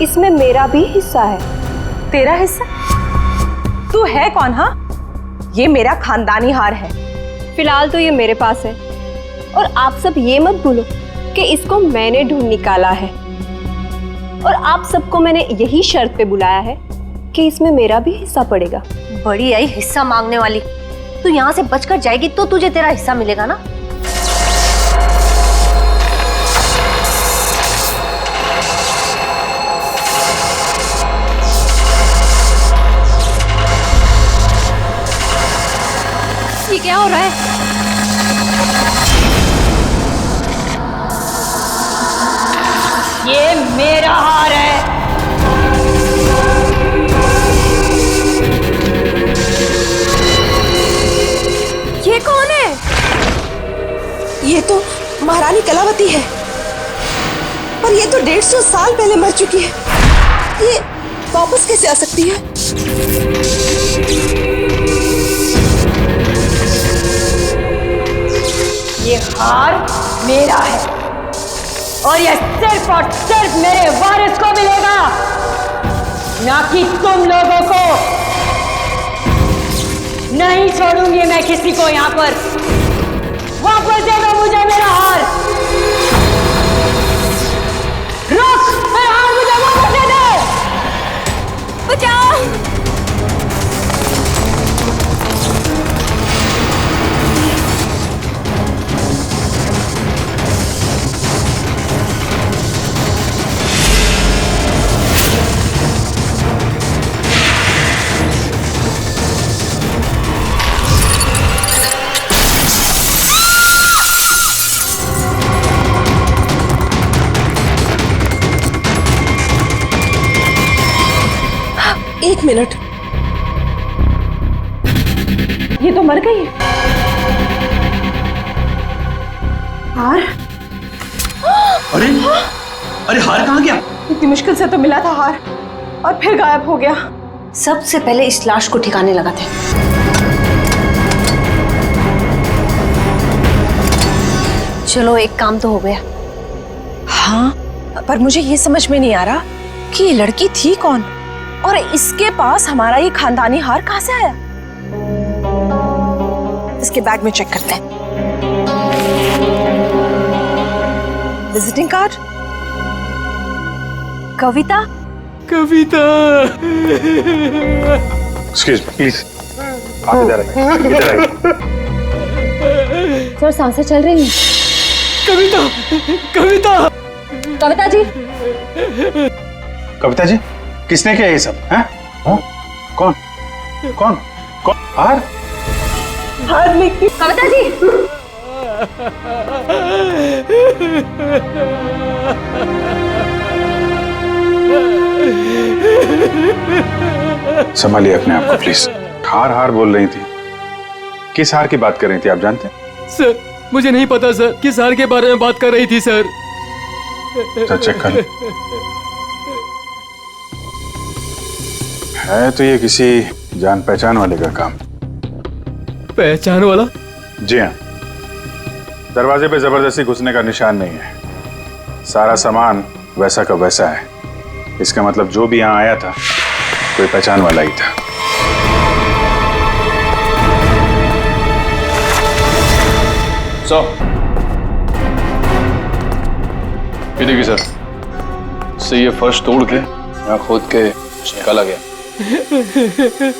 इसमें मेरा भी हिस्सा है। तेरा हिस्सा? तू है कौन? हाँ, ये मेरा खानदानी हार है। फिलहाल तो ये मेरे पास है, और आप सब ये मत भूलो कि इसको मैंने ढूंढ निकाला है, और आप सबको मैंने यही शर्त पे बुलाया है कि इसमें मेरा भी हिस्सा पड़ेगा। बड़ी आई हिस्सा मांगने वाली। तू यहाँ से बचकर जाएगी तो तुझे तेरा हिस्सा मिलेगा ना। ये क्या हो रहा है? ये मेरा हार है। ये कौन है? ये तो महारानी कलावती है, पर ये तो 150 साल पहले मर चुकी है। ये वापस कैसे आ सकती है? ये हार मेरा है, और ये सिर्फ और सिर्फ मेरे वारिस को मिलेगा, ना कि तुम लोगों को। नहीं छोड़ूंगी मैं किसी को यहाँ पर। वापस दे दो मुझे मेरा हार। रुक, मेरा हार मुझे वापस दे दे। बचाओ! एक मिनट, ये तो मर गई है। हार? अरे अरे हार कहाँ गया? इतनी मुश्किल से तो मिला था हार, और फिर गायब हो गया। सबसे पहले इस लाश को ठिकाने लगाते हैं। चलो, एक काम तो हो गया। हाँ, पर मुझे ये समझ में नहीं आ रहा कि ये लड़की थी कौन, और इसके पास हमारा ये खानदानी हार कहाँ से आया? इसके बैग में चेक करते हैं। Visiting card, Kavita. Kavita, excuse me please, आप इधर आइए, इधर आइए। सर, सांसें चल रही हैं। कविता, कविता, कविता जी। कविता जी, किसने किया ये सब? हैं? कौन कौन कौन? हार? हार लेके कविता जी। संभालिए अपने आप को प्लीज। हार हार बोल रही थी, किस हार की बात कर रही थी आप जानते हैं? सर, मुझे नहीं पता सर, किस हार के बारे में बात कर रही थी सर। चेक कर। है तो ये किसी जान पहचान वाले का काम। पहचान वाला? जी हाँ, दरवाजे पे जबरदस्ती घुसने का निशान नहीं है। सारा सामान वैसा का वैसा है। इसका मतलब जो भी यहाँ आया था कोई पहचान वाला ही था। ये देखिए सर, से ये फर्श तोड़ के यहाँ खोद के निकाला गया।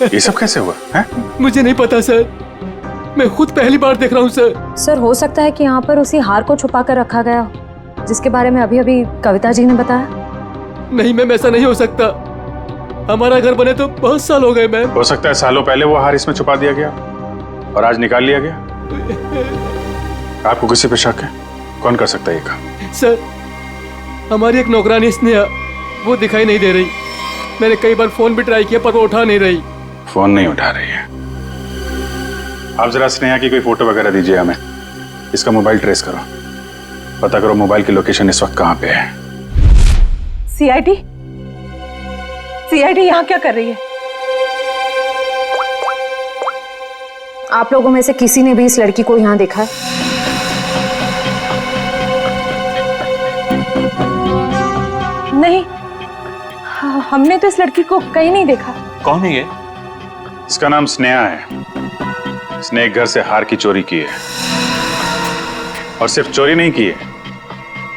ये सब कैसे हुआ है? मुझे नहीं पता सर, मैं खुद पहली बार देख रहा हूँ सर। सर, हो सकता है कि यहाँ पर उसी हार को छुपा कर रखा गया हो, जिसके बारे में अभी अभी कविता जी ने बताया। नहीं मैम, ऐसा नहीं हो सकता। हमारा घर बने तो बहुत साल हो गए मैम। हो सकता है सालों पहले वो हार इसमें छुपा दिया गया और आज निकाल लिया गया। आपको किसी पे शक है? कौन कर सकता है ये काम? सर, हमारी एक नौकरानी स्नेहा, वो दिखाई नहीं दे रही। मैंने कई बार फोन भी ट्राई किया पर वो उठा नहीं रही। फोन नहीं उठा रही है? आप जरा स्नेहा की कोई फोटो वगैरह दीजिए हमें। इसका मोबाइल ट्रेस करो, पता करो मोबाइल की लोकेशन इस वक्त कहाँ पे है। सीआईडी? सीआईडी यहाँ क्या कर रही है? आप लोगों में से किसी ने भी इस लड़की को यहाँ देखा है? नहीं, हमने तो इस लड़की को कहीं नहीं देखा। कौन है ये? इसका नाम स्नेहा है। इसने एक घर से हार की चोरी की है, और सिर्फ चोरी नहीं की है,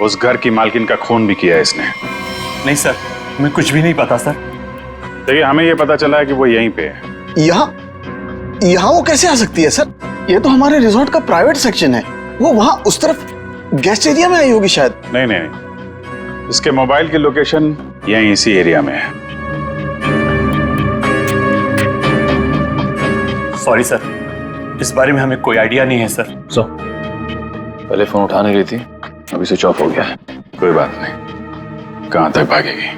उस घर की मालकिन का खून भी किया है इसने। नहीं सर, हमें कुछ भी नहीं पता सर। देखिए, हमें ये पता चला है कि वो यहीं पे है। यहाँ वो कैसे आ सकती है सर? ये तो हमारे रिजॉर्ट का प्राइवेट सेक्शन है। वो वहाँ उस तरफ गेस्ट एरिया में आई होगी शायद। नहीं नहीं नहीं, इसके मोबाइल की लोकेशन यहीं इसी एरिया में है। सॉरी सर, इस बारे में हमें कोई आइडिया नहीं है सर। पहले फोन उठाने गई थी, अभी स्विच ऑफ हो गया है। कोई बात नहीं, कहां तक भागेगी।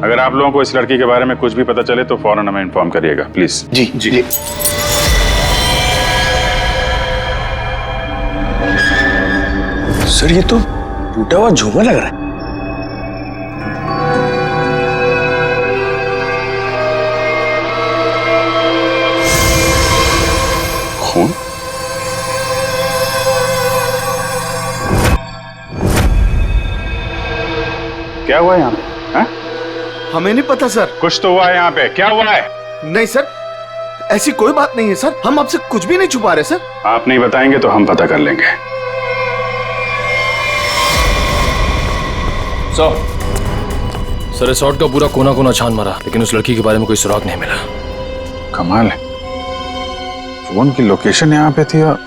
अगर आप लोगों को इस लड़की के बारे में कुछ भी पता चले तो फौरन हमें इन्फॉर्म करिएगा प्लीज। Ji ji. सर ये तो टूटा हुआ झूमर लग रहा है। खून? क्या हुआ यहाँ पे? हाँ? हमें नहीं पता सर। कुछ तो हुआ है यहाँ पे, क्या हुआ है? नहीं सर, ऐसी कोई बात नहीं है सर। हम आपसे कुछ भी नहीं छुपा रहे सर। आप नहीं बताएंगे तो हम पता कर लेंगे। सर रिसोर्ट का पूरा कोना कोना छान मारा, लेकिन उस लड़की के बारे में कोई सुराग नहीं मिला। कमाल है, फोन की लोकेशन यहाँ पे थी और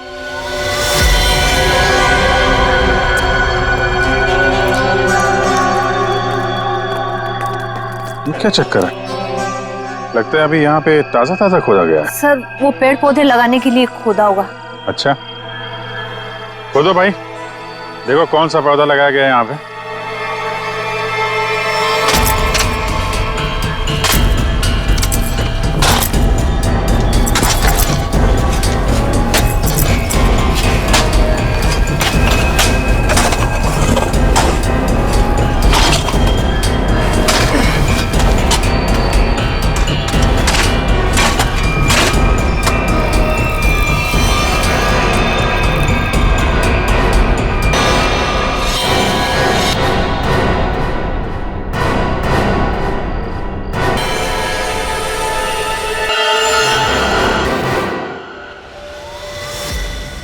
ये क्या चक्कर है? लगता है अभी यहाँ पे ताजा ताजा खोदा गया है। सर वो पेड़ पौधे लगाने के लिए खोदा होगा। अच्छा, खोदो भाई, देखो कौन सा पौधा लगाया गया है यहाँ पे।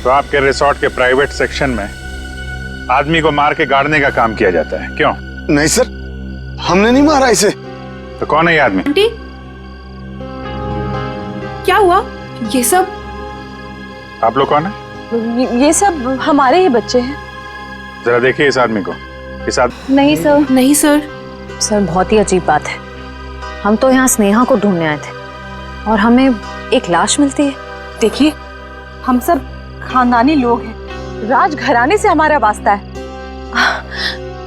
तो आपके रिसोर्ट के प्राइवेट सेक्शन में आदमी को मार के गाड़ने का काम किया जाता है, क्यों? नहीं सर, हमने नहीं मारा इसे। तो कौन है ये आदमी? आंटी, क्या हुआ? ये सब आप लोग कौन है? ये सब हमारे ही बच्चे हैं। जरा देखिए इस आदमी को। इस नहीं सर। नहीं सर। सर बहुत ही अजीब बात है। हम तो यहाँ स्नेहा को ढूंढने आए थे और हमें एक लाश मिलती है। देखिए, हम सब खानदानी लोग हैं, राजघराने से हमारा वास्ता है।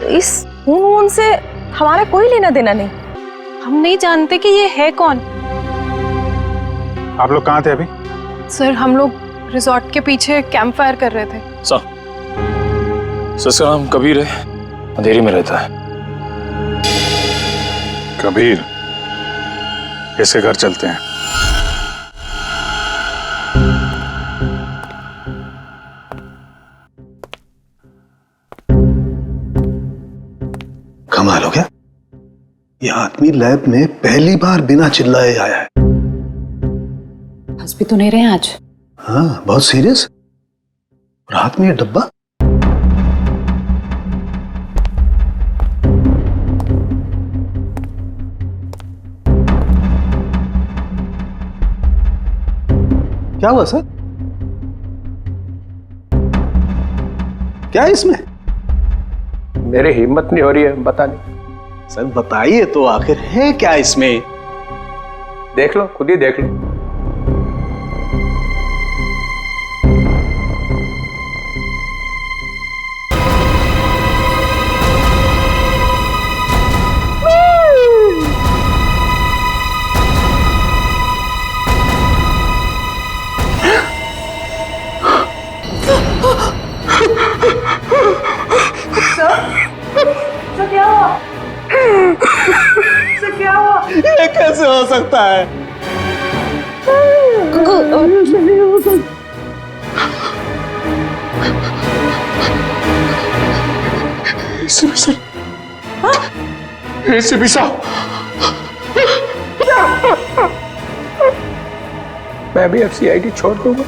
इस खून से हमारा कोई लेना देना नहीं। हम नहीं जानते कि ये है कौन। आप लोग कहाँ थे अभी? सर हम लोग रिजॉर्ट के पीछे कैंप फायर कर रहे थे। सर इसका नाम कबीर है, अंधेरी में रहता है। कबीर? इसके घर चलते हैं। कमाल हो गया, ये आदमी लैब में पहली बार बिना चिल्लाए आया है। हंस भी तो नहीं रहे आज। हाँ, बहुत सीरियस। और हाथ में ये डब्बा। क्या हुआ सर? क्या है इसमें? मेरी हिम्मत नहीं हो रही है बताने। सर बताइए तो, आखिर है क्या इसमें? देख लो, खुद ही देख लो। ये कैसे हो सकता है? एसीपी साहब, मैं भी अब सीआईडी छोड़ दूंगा,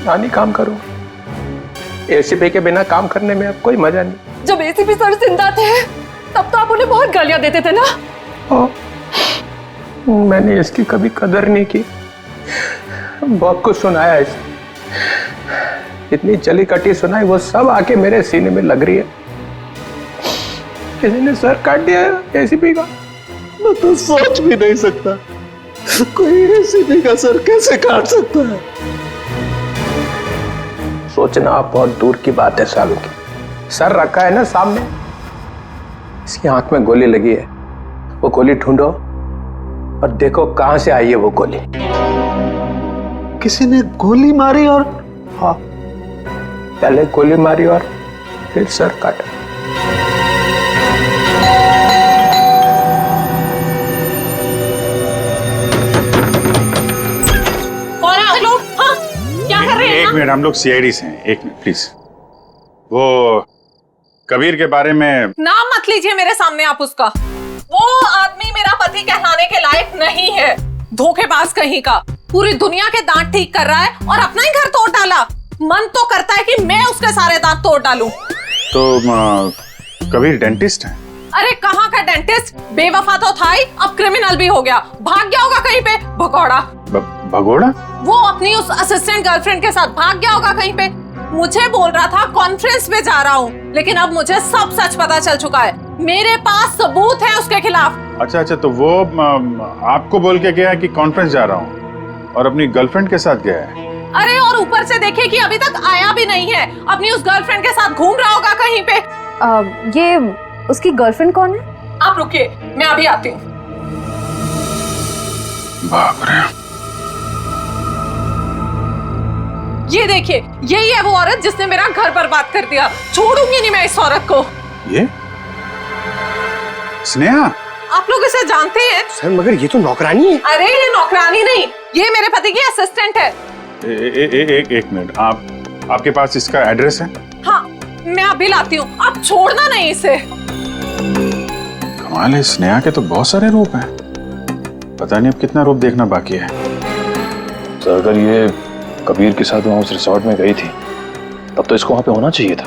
नानी काम करूँ। एसीपी के बिना काम करने में अब कोई मजा नहीं। जब एसीपी सर जिंदा थे तब तो आप उन्हें बहुत गालियां देते थे ना। मैंने इसकी कभी कदर नहीं की, बहुत कुछ सुनाया इसे, इतनी चली कटी सुनाई, वो सब आके मेरे सीने में लग रही है। किसी ने सर काट दिया एसीपी का। मैं तो सोच भी नहीं सकता, कोई एसीपी का सर कैसे काट सकता है। सोचना बहुत दूर की बात है सालों की। सर रखा है ना सामने, इसकी आंख में गोली लगी है, वो गोली ढूंढो और देखो कहां से आई है वो गोली। किसी ने गोली मारी और? हाँ, पहले गोली मारी और फिर सर काटा। कौन है आप लोग? हाँ, क्या कर रहे हैं? एक मिनट, हम लोग सीआईडी से हैं। एक मिनट प्लीज। वो कबीर के बारे में नाम मत लीजिए मेरे सामने आप उसका। वो आदमी मेरा पति कहलाने के लायक नहीं है। धोखेबाज कहीं का, पूरी दुनिया के दांत ठीक कर रहा है और अपना ही घर तोड़ डाला। मन तो करता है कि मैं उसके सारे दांत तोड़ डालूं। तो कबीर डेंटिस्ट है? अरे कहाँ का डेंटिस्ट, बेवफा तो था ही, अब क्रिमिनल भी हो गया। भाग गया होगा कहीं पे, भगोड़ा। भगोड़ा? वो अपनी उस असिस्टेंट गर्लफ्रेंड के साथ भाग गया होगा कहीं पे। मुझे बोल रहा था कॉन्फ्रेंस पे जा रहा हूँ, लेकिन अब मुझे सब सच पता चल चुका है। मेरे पास सबूत है उसके खिलाफ। अच्छा, तो वो आपको बोल के गया है कि कॉन्फ्रेंस जा रहा हूँ और अपनी गर्लफ्रेंड के साथ गया है? अरे और ऊपर से देखिए कि अभी तक आया भी नहीं है, अपनी उस गर्लफ्रेंड के साथ घूम रहा होगा कहीं पे। ये उसकी गर्लफ्रेंड कौन है? आप रुकिए, मैं अभी आती हूँ। बाप रे। ये देखिए, यही है वो औरत जिसने मेरा घर बर्बाद कर दिया। छोड़ूंगी नहीं मैं इस औरत को। ये स्नेहा? आप लोग इसे जानते हैं? सर मगर ये तो नौकरानी है। अरे ये नौकरानी नहीं, ये मेरे पति की असिस्टेंट है। एक मिनट, आपके पास इसका एड्रेस है? हाँ, मैं अभी लाती हूँ, आप छोड़ना नहीं इसे। कमाल है, स्नेहा के तो बहुत सारे रूप हैं, पता नहीं अब कितना रूप देखना बाकी है। सर अगर ये कबीर के साथ वहां उस रिसोर्ट में गई थी तब तो इसको वहां पे होना चाहिए था।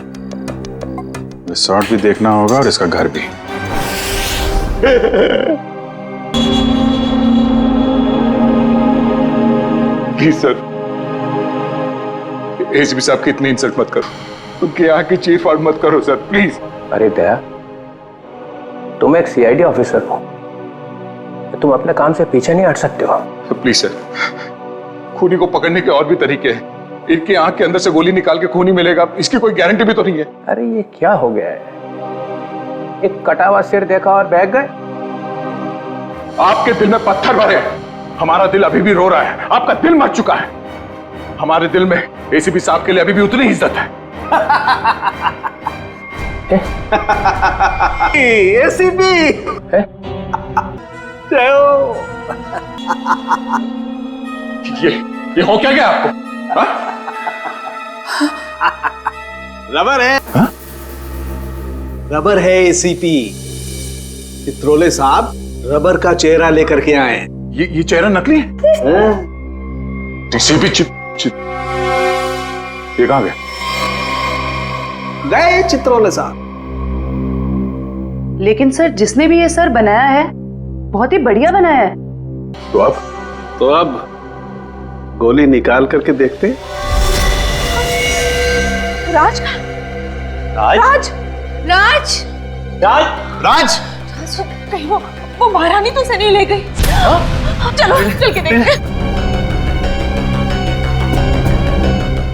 रिसोर्ट भी देखना होगा और इसका घर भी। प्लीज सर, एसपी साहब की इतनी इंसल्ट मत करो, उनके यहाँ की चीफ आउट मत करो सर, प्लीज। अरे दया, तुम एक सीआईडी ऑफिसर हो, तुम अपने काम से पीछे नहीं हट सकते हो। प्लीज सर, खूनी को पकड़ने के और भी तरीके हैं। इनकी आंख के अंदर से गोली निकाल के खूनी मिलेगा, इसकी कोई गारंटी भी तो नहीं है। अरे ये क्या हो गया है, एक कटा हुआ सिर देखा और बह गए। आपके दिल में पत्थर भरे हैं, हमारा दिल अभी भी रो रहा है। आपका दिल मर चुका है, हमारे दिल में एसीपी साहब के लिए अभी भी उतनी ही इज्जत है। एसीपी ये हो क्या गया आपको? रबर है? हा? रबर है एसीपी। चित्रोले साहब रबर का चेहरा लेकर के आए। ये चेहरा नकली है? एसीपी ये कहां गए? गए चित्रोले साहब। लेकिन सर जिसने भी ये सर बनाया है बहुत ही बढ़िया बनाया है। तो अब गोली निकाल करके देखते। राज, राज, राज, राज, राज, राज, कहीं वो महारानी तो से नहीं ले गई? चलो चल के देखते।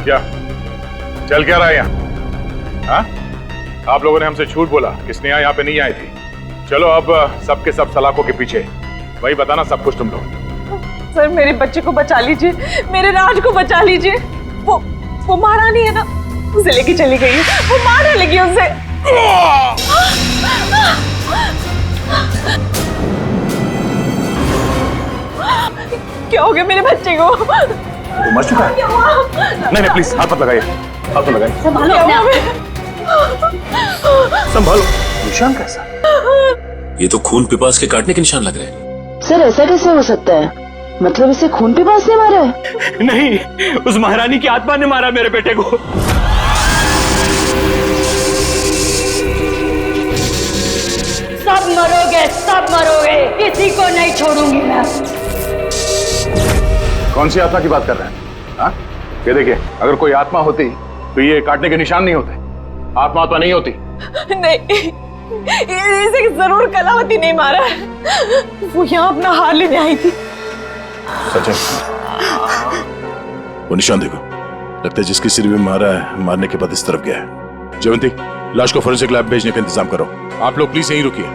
क्या चल क्या रहा है यहाँ? हाँ? आप लोगों ने हमसे झूठ बोला कि स्नेहा यहाँ पे नहीं आई थी। चलो अब सबके सब सलाखों के पीछे, वही बताना सब कुछ तुम लोग। सर मेरे बच्चे को बचा लीजिए, मेरे राज को बचा लीजिए। वो महारानी है ना, उसे लेके चली गई है, वो मारने लगी उसे। क्या हो गया मेरे बच्चे को? मर चुका है? नहीं प्लीज हाथ मत लगाइए, हाथ मत लगाइए। संभालो अपने आप। संभालो। निशान कैसा? ये तो खून पिपास के काटने के निशान लग रहे हैं। सर ऐसा कैसे हो सकता है? मतलब इसे खून पे पास ने मारा है? नहीं, उस महारानी की आत्मा ने मारा मेरे बेटे को। सब मरोगे, सब मरोगे, किसी को नहीं छोड़ूंगी मैं। कौन सी आत्मा की बात कर रहे हैं? हाँ? ये देखिए, अगर कोई आत्मा होती तो ये काटने के निशान नहीं होते। आत्मा तो नहीं होती। नहीं, इसे जरूर कलावती नहीं मारा है। वो यहाँ अपना हार लेने आई थी। सचिन, वो निशान देखो, लगता है जिसकी सिर में मारा है, मारने के बाद इस तरफ गया है। जयवंती, लाश को फोरेंसिक लैब भेजने का इंतजाम करो। आप लोग प्लीज यहीं रुकिए।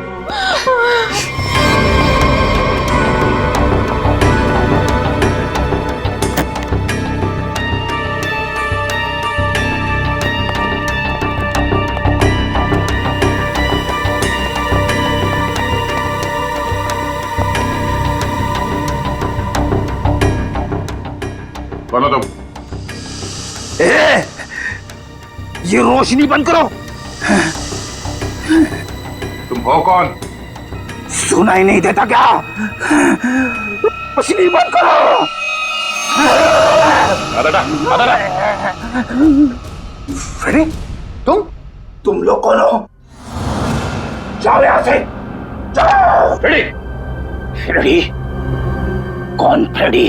बोलो तुम। ये रोशनी बंद करो। तुम हो कौन? सुनाई नहीं देता क्या? रोशनी बंद करो। फ्रेडी, तुम लोग कौन हो? जाओ यहां से, जाओ। Freddy, Freddy? कौन फ्रेडी?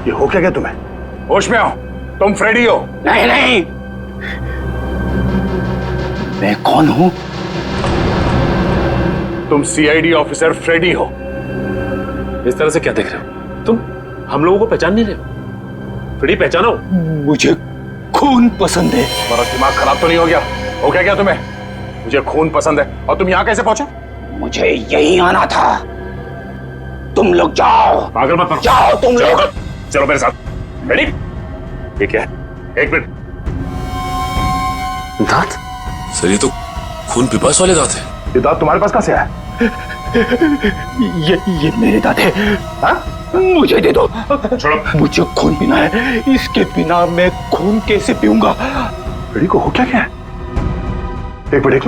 ये हो क्या गया तुम्हें? होश में आओ, तुम फ्रेडी हो? नहीं नहीं, मैं कौन हूं? तुम सीआईडी ऑफिसर फ्रेडी हो। इस तरह से क्या देख रहे हो तुम? हम लोगों को पहचान नहीं रहे हो? फ्रेडी पहचानो। मुझे खून पसंद है। तुम्हारा दिमाग खराब तो नहीं हो गया? हो क्या तुमने? मुझे खून पसंद है। और तुम यहाँ कैसे पहुंचे? मुझे यहीं आना था। तुम लोग जाओ। पागल मत बनो। जाओ तुम लोग। चलो मेरे साथ। रेडी? ये क्या है? एक मिनट। दांत? सर, ये तो खून पिपास वाले दांत है। ये दांत तुम्हारे पास कहां से आया? ये मेरे दांत है। हाँ? मुझे दे दो। छोड़ो। मुझे खून पीना है। इसके बिना मैं खून कैसे पीऊंगा? फ्रेडी को हो क्या है? एक मिनट।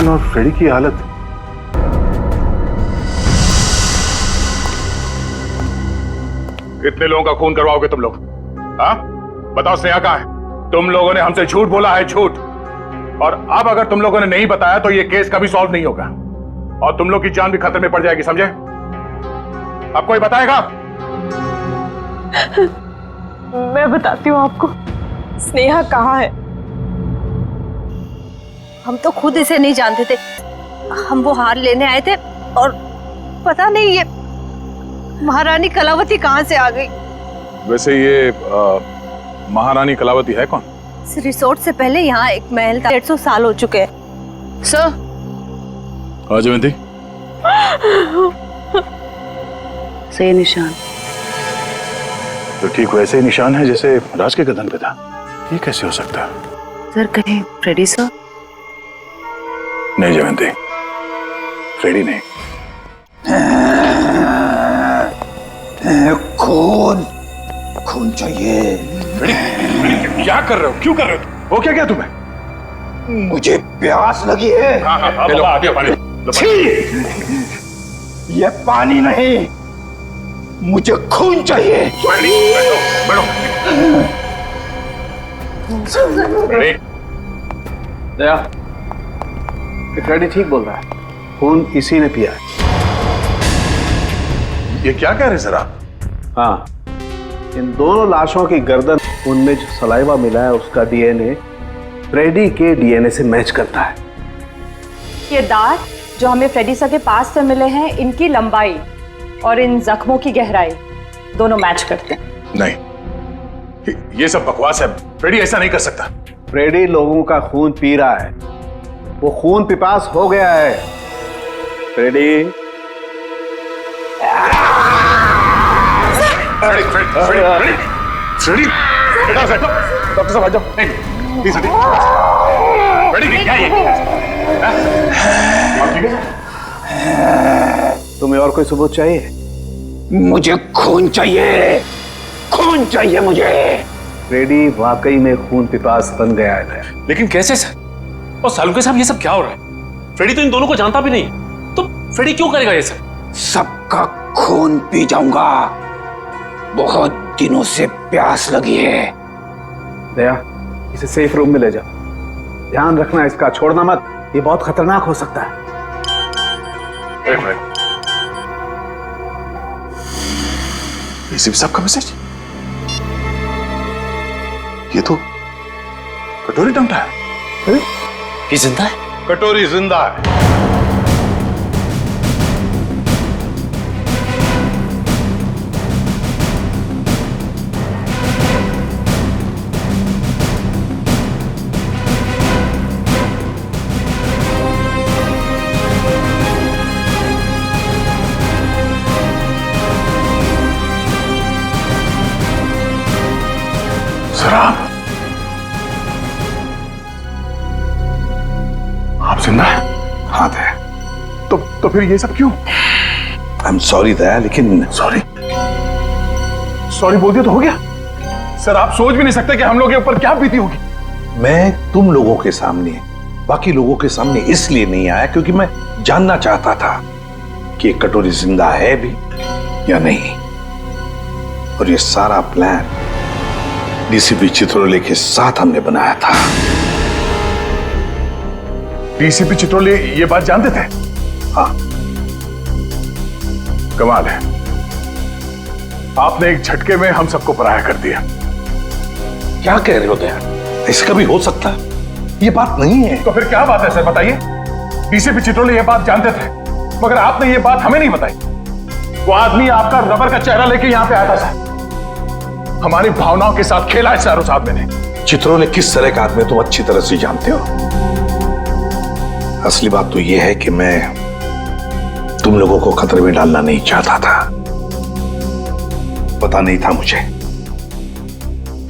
और फ्रेडी की हालत। कितने लोगों का खून करवाओगे तुम लोग? हाँ? बताओ, स्नेहा कहाँ है? तुम लोगों ने हमसे झूठ बोला है, झूठ। और अब अगर तुम लोगों ने नहीं बताया तो ये केस कभी सॉल्व नहीं होगा और तुम लोग की जान भी खतरे में पड़ जाएगी, समझे? अब कोई बताएगा? मैं बताती हूँ आपको, स्नेहा कहाँ है। हम तो खुद इसे नहीं जानते थे। हम वो हार लेने आए थे और पता नहीं ये महारानी कलावती कहाँ से आ गई। वैसे ये महारानी कलावती है कौन? इस रिसोर्ट से पहले यहाँ एक महल था। 150 साल हो चुके हैं। सर। हाँ जयवंती। सही निशान। तो ठीक वैसे ही निशान है जैसे राज के गर्दन पे था। ये कैसे हो सकता है? सर कहीं फ्रेडी सर? नहीं जयवंती, फ्रेडी नहीं। खून चाहिए। फ्रेडी, क्या कर रहे हो? क्यों कर रहे हो? हो क्या गया तुम्हें? मुझे प्यास लगी है। हाँ, लो, पानी। ये पानी नहीं, मुझे खून चाहिए। बैठो। दया, फ्रेडी ठीक बोल रहा है। खून इसी ने पिया है। ये क्या कह रहे सर आप? हाँ, इन दोनों लाशों की गर्दन, उनमें जो सलाइवा मिला है उसका डीएनए फ्रेडी के डीएनए से मैच करता है। ये दांत जो हमें फ्रेडी सर के पास से मिले हैं, इनकी लंबाई और इन जख्मों की गहराई दोनों मैच करते हैं। नहीं, ये सब बकवास है। फ्रेडी ऐसा नहीं कर सकता। फ्रेडी लोगों का खून पी रहा है। वो खून पिपास हो गया है। फ्रेडी, फ्रेडी, डॉक्टर साहब आ जाओ। प्लीज हटिए। फ्रेडी क्या है ये? तुम्हें और कोई सबूत चाहिए? मुझे खून चाहिए। खून चाहिए मुझे। फ्रेडी वाकई में खून पिपास बन गया है। लेकिन कैसे सर? और सालुके साहब ये सब क्या हो रहा है? फ्रेडी तो इन दोनों को जानता भी नहीं है, तो फ्रेडी क्यों करेगा ये सब? सबका खून पी जाऊंगा। बहुत दिनों से प्यास लगी है। दया, इसे सेफ रूम में ले जाओ। ध्यान रखना इसका, छोड़ना मत, ये बहुत खतरनाक हो सकता है। एक मिनट, एसीपी साहब का मैसेज? ये तो कटोरी टंगटा है। ये जिंदा है? कटोरी जिंदा है। शराब? आप जिंदा है? हाँ दया। तो फिर ये सब क्यों? आई एम सॉरी दया, लेकिन सॉरी बोल दिया तो हो गया। सर आप सोच भी नहीं सकते कि हम लोग के ऊपर क्या बीती होगी। मैं तुम लोगों के सामने, बाकी लोगों के सामने इसलिए नहीं आया क्योंकि मैं जानना चाहता था कि कटोरी जिंदा है भी या नहीं। और ये सारा प्लान डीसीपी चित्रोले के साथ हमने बनाया था। डीसीपी चित्रोले ये बात जानते थे? हाँ। कमाल है, आपने एक झटके में हम सबको पराया कर दिया। क्या कह रहे हो दया? ऐसा कभी हो सकता है? ये बात नहीं है। तो फिर क्या बात है सर, बताइए। डीसीपी चित्रोले ये बात जानते थे, मगर आपने ये बात हमें नहीं बताई। वो आदमी आपका रबर का चेहरा लेके यहां पे आया था सर। हमारी भावनाओं के साथ खेला है सर उस आदमी ने। चित्रोले किस तरह का आदमी तुम अच्छी तरह से जानते हो। असली बात तो यह है कि मैं तुम लोगों को खतरे में डालना नहीं चाहता था। पता नहीं था मुझे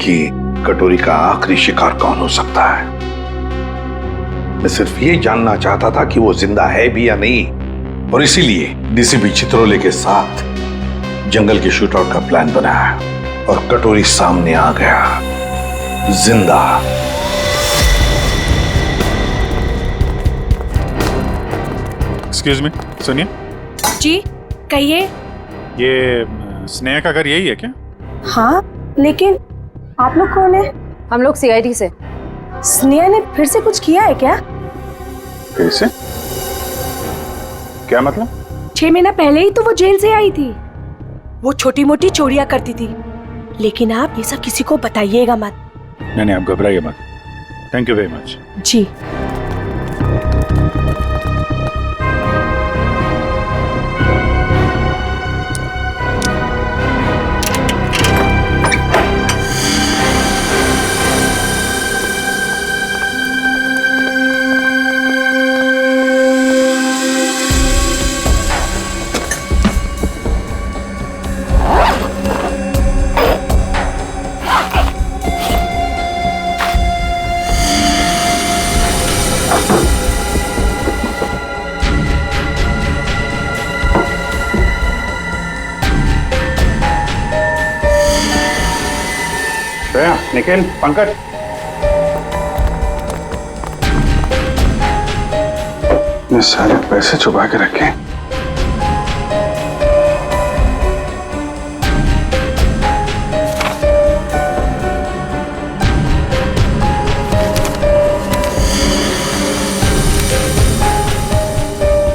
कि कटोरी का आखिरी शिकार कौन हो सकता है। मैं सिर्फ ये जानना चाहता था कि वो जिंदा है भी या नहीं, और इसीलिए डीसीपी चित्रोले के साथ जंगल के शूटआउट का प्लान बनाया और कटोरी सामने आ गया, जिंदा। एक्सक्यूज मी, सुनिए। जी कहिए। ये स्नेहा का घर यही है क्या? हाँ, लेकिन आप लोग कौन है? हम लोग सीआईडी से। स्नेहा ने फिर से कुछ किया है क्या? फिर से? क्या मतलब? 6 महीना पहले ही तो वो जेल से आई थी। वो छोटी मोटी चोरियां करती थी, लेकिन आप ये सब किसी को बताइएगा मत। नहीं, आप घबराइए मत। Thank you very much. जी। निखिल, पंकज, ये सारे पैसे छुपा के रखे।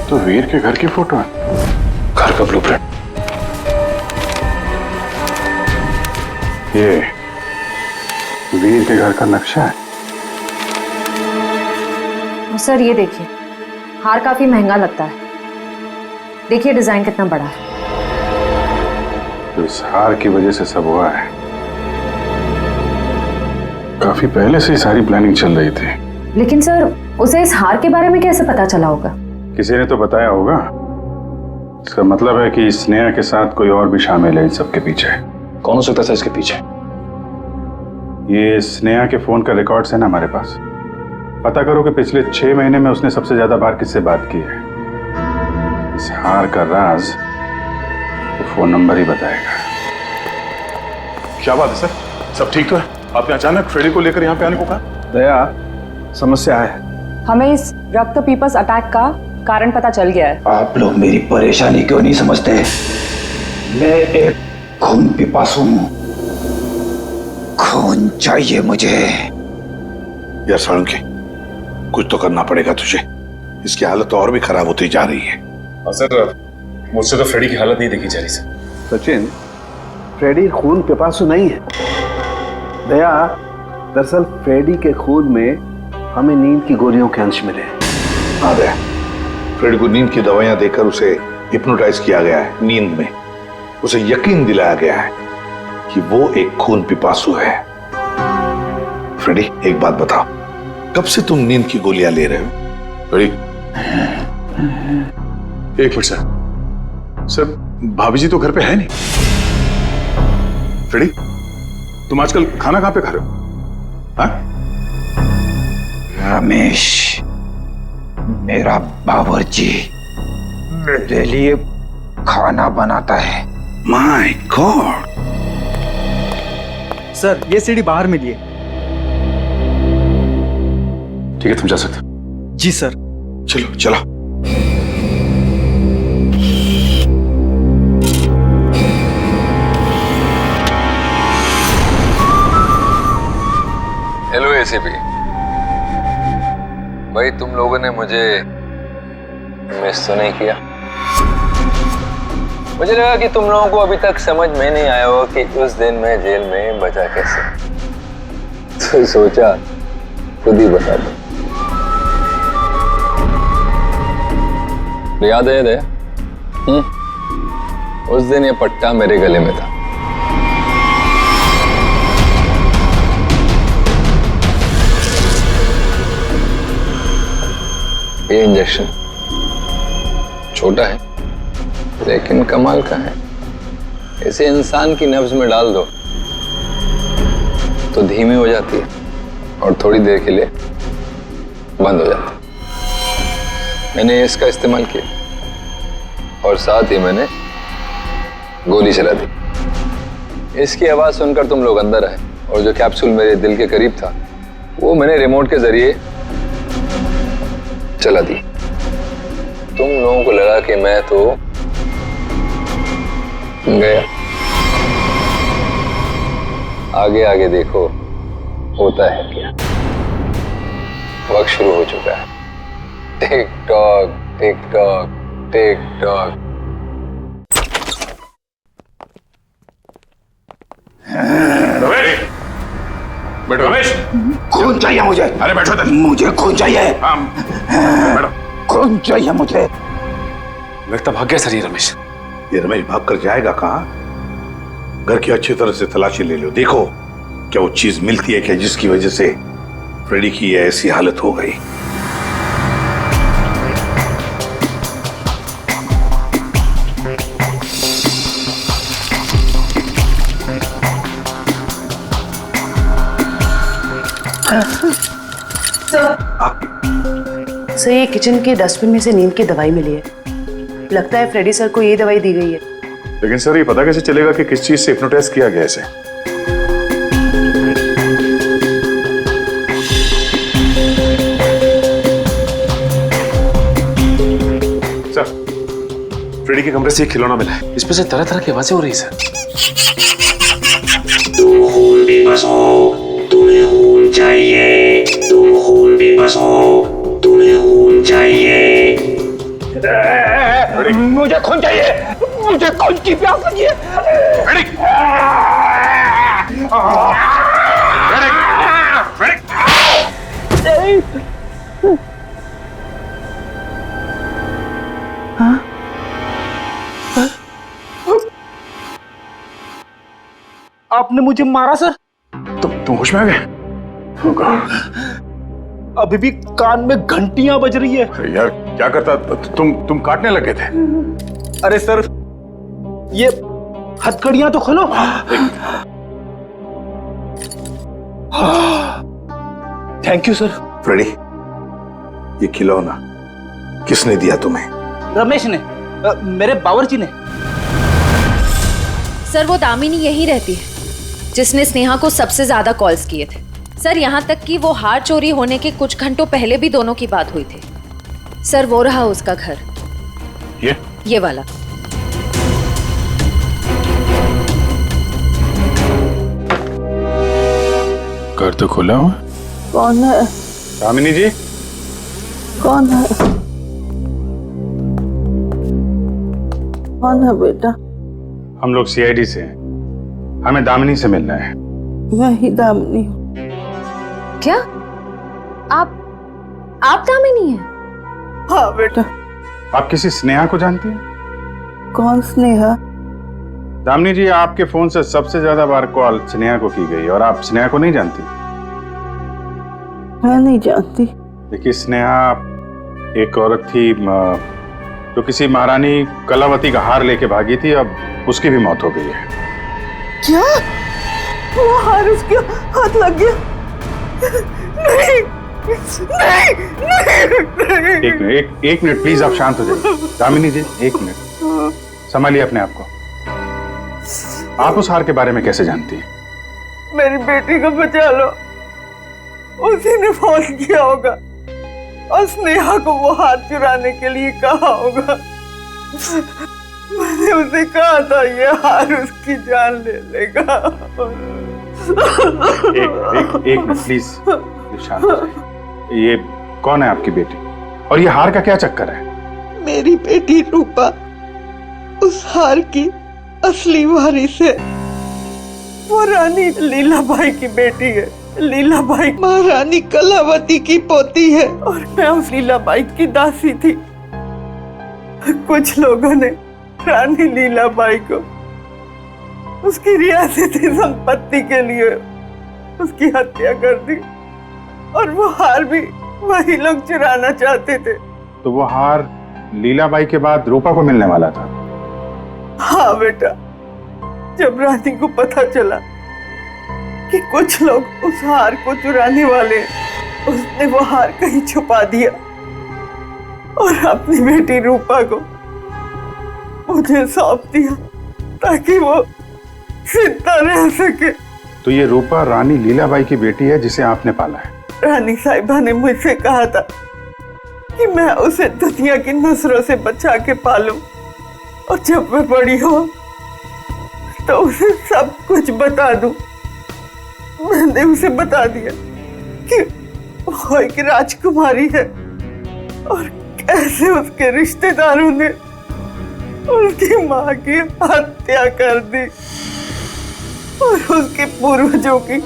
तो वीर के घर की फोटो है। घर का ब्लूप्रिंट। ये वीर के घर का नक्शा है। सर ये देखिए, हार काफी महंगा लगता है। देखिए डिजाइन कितना बड़ा है। तो इस हार की वजह से सब हुआ है। काफी पहले से ही सारी प्लानिंग चल रही थी। लेकिन सर उसे इस हार के बारे में कैसे पता चला होगा? किसी ने तो बताया होगा। इसका मतलब है कि स्नेहा के साथ कोई और भी शामिल है इन सब के पीछे। कौन हो सकता था इसके पीछे? ये स्नेहा के फोन का रिकॉर्ड्स है ना हमारे पास। पता करो कि पिछले 6 महीने में उसने सबसे ज्यादा बार किससे बात की है। इस हार का राज तो फोन नंबर ही बताएगा। क्या बात है सर, सब ठीक तो है? आपने अचानक फ्रेडी को लेकर यहाँ पे आने को कहा? दया, समस्या है। हमें इस रक्त पीपस अटैक का कारण पता चल गया है। आप लोग मेरी परेशानी क्यों नहीं समझते? मैं एक खून पिपासु हूं, खून चाहिए मुझे। यार साळुंखे, कुछ तो करना पड़ेगा तुझे। इसकी हालत तो और भी खराब होती जा रही है। सर, मुझसे तो फ्रेडी की हालत नहीं देखी जा रही सर। सचिन, फ्रेडी खून पिपासु नहीं है। दया, दरअसल फ्रेडी के खून में हमें नींद की गोलियों के अंश मिले। हाँ दया, फ्रेडी को नींद की दवाइयां देकर उसे हिप्नोटाइज किया गया है। नींद में उसे यकीन दिलाया गया है कि वो एक खून पिपासु है। फ्रेडी, एक बात बताओ, कब से तुम नींद की गोलियां ले रहे हो? फ्रेडी, एक मिनट सर। सर, भाभी जी तो घर पे है नहीं। फ्रेडी, तुम आजकल खाना कहां पे खा रहे हो? हाँ? रमेश, मेरा बावर्ची मेरे लिए खाना बनाता है। My God. सर, ये सीढ़ी बाहर मिली है। ठीक है, तुम जा सकते हो। जी सर। चलो चलो। हेलो एसीपी भाई, तुम लोगों ने मुझे मिस तो नहीं किया? मुझे लगा कि तुम लोगों को अभी तक समझ में नहीं आया हो कि उस दिन मैं जेल में बचा कैसे, तो सोचा खुद ही बता दो। याद है दया? उस दिन ये पट्टा मेरे गले में था। ये इंजेक्शन छोटा है लेकिन कमाल का है। इसे इंसान की नब्ज में डाल दो तो धीमी हो जाती है और थोड़ी देर के लिए बंद हो जाती है। मैंने इसका इस्तेमाल किया और साथ ही मैंने गोली चला दी। इसकी आवाज सुनकर तुम लोग अंदर आए और जो कैप्सूल मेरे दिल के करीब था वो मैंने रिमोट के जरिए चला दी। तुम लोगों को लगा कि मैं तो गया। आगे आगे देखो होता है क्या। वक्त शुरू हो चुका है। Tick tock tick tock tick tock. बैठो। रमेश, खून चाहिए मुझे। अरे बैठो इधर। मुझे खून चाहिए। बैठो। खून चाहिए मुझे। लगता भाग गया सर ये रमेश। ये रमेश भाग कर जाएगा कहाँ? घर की अच्छी तरह से तलाशी ले लो, देखो क्या वो चीज मिलती है क्या जिसकी वजह से फ्रेडी की ऐसी हालत हो गई। सर, ये किचन के डस्टबिन में से नींद की दवाई मिली है। लगता है फ्रेडी सर को ये दवाई दी गई है। लेकिन सर, ये पता कैसे चलेगा कि किस चीज से हिप्नोटाइज किया गया इसे? सर, फ्रेडी के कमरे से एक खिलौना मिला है। इसमें से तरह तरह की आवाजें हो रही है सर। तुम्हें खून चाहिए, तुम खून पिपासु, तुम्हें खून चाहिए। मुझे खून चाहिए, मुझे खून की प्यास लगी है। आपने मुझे मारा सर? तुम होश में आ गए? अभी भी कान में घंटियां बज रही है। यार क्या करता, तुम काटने लगे थे। अरे सर, ये हथकड़ियां तो खोलो। Thank you sir. फ्रेडी, ये खिलौना किसने दिया तुम्हें? रमेश ने, मेरे बावर्ची ने। सर, वो दामिनी यही रहती है जिसने स्नेहा को सबसे ज्यादा कॉल्स किए थे। सर, यहाँ तक कि वो हार चोरी होने के कुछ घंटों पहले भी दोनों की बात हुई थी। सर, वो रहा उसका घर, ये वाला। घर तो खुला हुआ। कौन है? दामिनी जी। कौन है? कौन है बेटा? हम लोग सीआईडी से हैं, हमें दामिनी से मिलना है। मैं ही दामिनी हूँ। क्या? आप दामिनी हैं? हाँ बेटा। आप किसी स्नेहा को जानती हैं? कौन स्नेहा? दामिनी जी, आपके फोन से सबसे ज्यादा बार कॉल स्नेहा को की गई और आप स्नेहा को नहीं जानती? मैं नहीं जानती। देखिए, स्नेहा एक औरत थी जो किसी महारानी कलावती का हार लेके भागी थी, अब उसकी भी मौत हो गई है। क्या? वो हार उसके हाथ लग गया? नहीं, नहीं, एक मिनट प्लीज, आप शांत हो जाइए। दामिनी जी, एक मिनट, संभालिए अपने आप को। आप उस हार के बारे में कैसे जानती हैं? मेरी बेटी को बचा लो, उसी ने फोन किया होगा और स्नेहा को वो हार चुराने के लिए कहा होगा। मैंने उसे कहा था ये हार उसकी जान ले लेगा। एक मिनट प्लीज, शांत हो जाइए। ये कौन है आपकी बेटी और ये हार का क्या चक्कर है? मेरी बेटी रूपा उस हार की असली वारिस है। वो रानी लीलाबाई की बेटी है। लीलाबाई महारानी कलावती की पोती है और मैं उस लीलाबाई की दासी थी। कुछ लोगों ने रानी लीलाबाई को उसकी रियासती संपत्ति के लिए उसकी हत्या कर दी और वो हार भी वही लोग चुराना चाहते थे। तो वो हार लीलाबाई के बाद रूपा को मिलने वाला था? हाँ बेटा, जब रानी को पता चला कि कुछ लोग उस हार को चुराने वाले, उसने वो हार कहीं छुपा दिया और अपनी बेटी रूपा को मुझे सौंप दिया ताकि वो जिंदा रह सके। तो ये रूपा रानी लीलाबाई की बेटी है जिसे आपने पाला है? रानी साहिबा ने मुझसे कहा था कि मैं उसे दुनिया की नजरों से बचा के पालूं और जब मैं बड़ी हो तो उसे सब कुछ बता दूं। मैंने उसे बता दिया कि वो एक राजकुमारी है और कैसे उसके रिश्तेदारों ने उसकी माँ की हत्या कर दी और उसके पूर्वजों की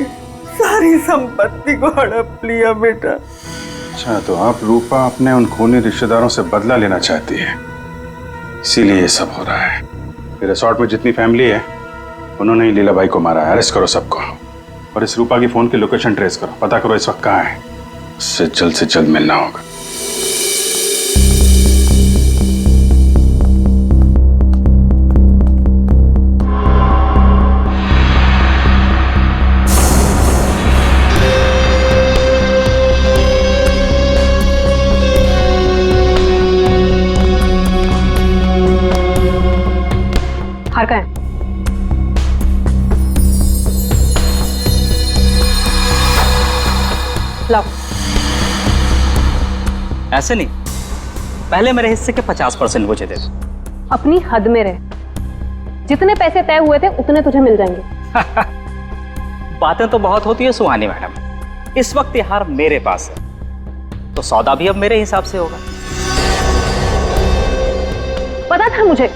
सारी संपत्ति को हड़प लिया बेटा। अच्छा, तो आप रूपा अपने उन खूनी रिश्तेदारों से बदला लेना चाहती है, इसीलिए ये सब हो रहा है। रिसोर्ट में जितनी फैमिली है उन्होंने ही लीलाबाई को मारा है। अरेस्ट करो सबको और इस रूपा की फोन की लोकेशन ट्रेस करो, पता करो इस वक्त कहाँ है। उससे जल्द मिलना होगा। हार का है? लाओ। ऐसे नहीं, पहले मेरे हिस्से के 50% मुझे दे दो। अपनी हद में रहे, जितने पैसे तय हुए थे उतने तुझे मिल जाएंगे। बातें तो बहुत होती है सुहानी मैडम, इस वक्त ये हार मेरे पास है तो सौदा भी अब मेरे हिसाब से होगा। पता था मुझे,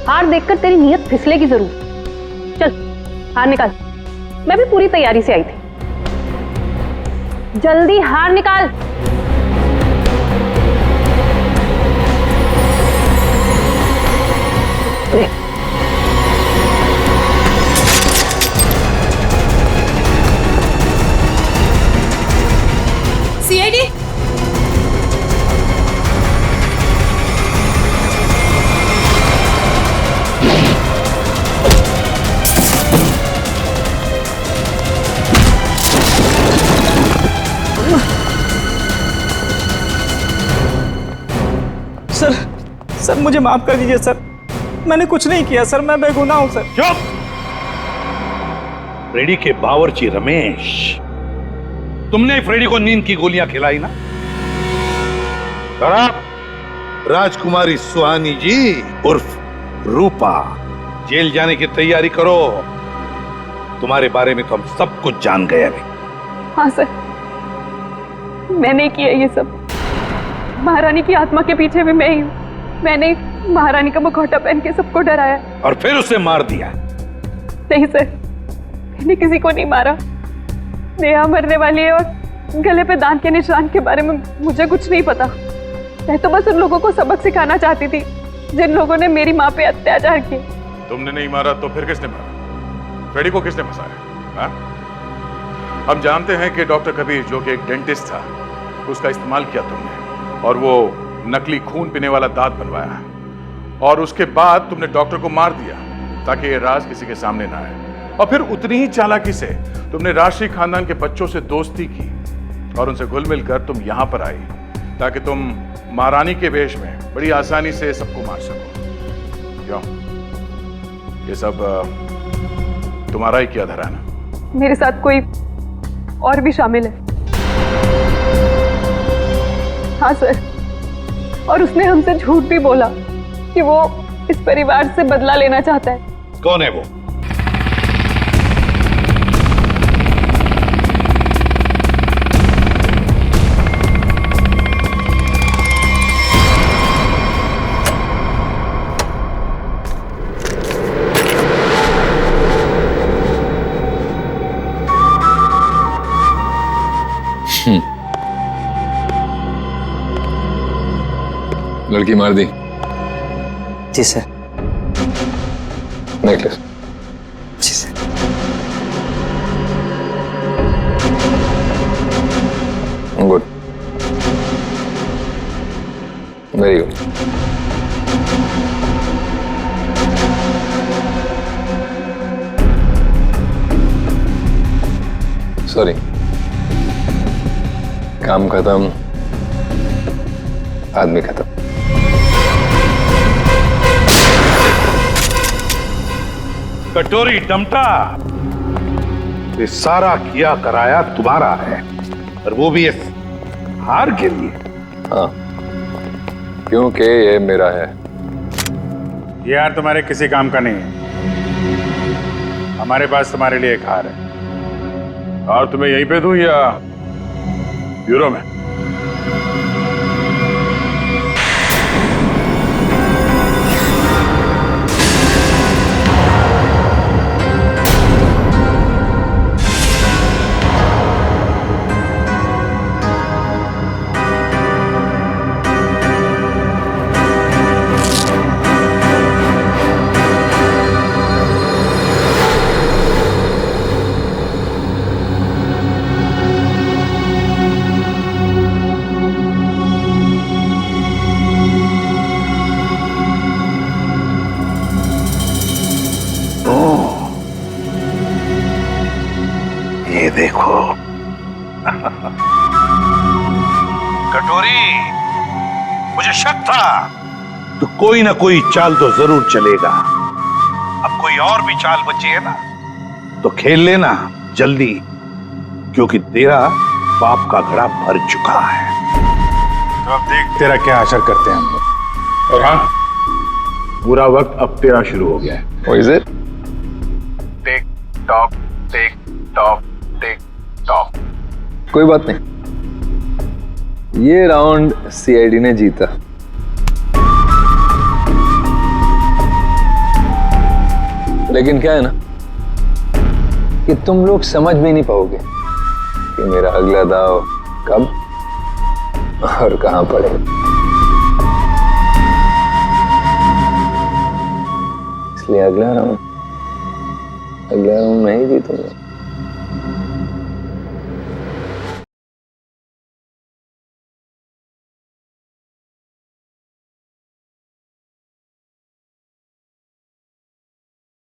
हार देखकर तेरी नीयत फिसलेगी जरूर। चल हार निकाल, मैं भी पूरी तैयारी से आई थी। जल्दी हार निकाल। सीआईडी सर मुझे माफ कर दीजिए सर, मैंने कुछ नहीं किया सर, मैं बेगुनाह हूं सर। चुप! रेडी के बावर्ची रमेश तुमने फ्रेडी को नींद की गोलियां खिलाई ना? और आप राजकुमारी सुहानी जी उर्फ रूपा जेल जाने की तैयारी करो। तुम्हारे बारे में तो हम सब कुछ जान गए अभी। हाँ सर, मैंने किया ये सब। महारानी की आत्मा के पीछे भी मैं ही हूँ। मैंने महारानी का मुखौटा पहन के सबको डराया और फिर उसे मार दिया। नहीं सर, मैंने किसी को नहीं मारा। नेहा मरने वाली है और गले पे दांत के निशान के बारे में मुझे कुछ नहीं पता। मैं तो बस उन लोगों को सबक सिखाना चाहती थी जिन लोगों ने मेरी माँ पे अत्याचार किए। तुमने नहीं मारा तो फिर किसने मारा? फ्रेडी को किसने फंसाया? हाँ? हम जानते हैं कि डॉक्टर कबीर, जो कि एक डेंटिस्ट था, उसका इस्तेमाल किया तुमने और वो नकली खून पीने वाला दांत बनवाया और उसके बाद तुमने डॉक्टर को मार दिया ताकि ये राज किसी के सामने ना आए। और फिर उतनी ही चालाकी से तुमने राष्ट्रीय खानदान के बच्चों से दोस्ती की और उनसे घुल मिलकर तुम यहां पर आई ताकि तुम महारानी के वेश में बड़ी आसानी से सबको मार सको। क्यों? ये सब तुम्हारा ही किया धरा ना? मेरे साथ कोई और भी शामिल है। हाँ सर, और उसने हमसे झूठ भी बोला कि वो इस परिवार से बदला लेना चाहता है। कौन है वो? लड़की मार दी? जी सर। नेकलेस? जी sir. Good, very good. Sorry, काम खत्म, आदमी खत्म। कटोरी डमटा, ये सारा किया कराया तुम्हारा है और वो भी इस हार के लिए। हाँ, क्योंकि ये मेरा है। ये हार तुम्हारे किसी काम का नहीं है। हमारे पास तुम्हारे लिए एक हार है। और तुम्हें यहीं पे दूं या ब्यूरो में? देखो कटोरी, मुझे शक था तो कोई ना कोई चाल तो जरूर चलेगा। अब कोई और भी चाल बची है ना तो खेल लेना जल्दी, क्योंकि तेरा पाप का घड़ा भर चुका है। तो अब देख तेरा क्या असर करते हैं हम लोग। और हाँ, पूरा वक्त अब तेरा शुरू हो गया है। What is it? Tick tock tick tock tick tock. कोई बात नहीं, ये राउंड सीआईडी ने जीता। लेकिन क्या है ना कि तुम लोग समझ भी नहीं पाओगे कि मेरा अगला दाव कब और कहां पड़ेगा। इसलिए अगला राउंड मैं ही जीतूंगा।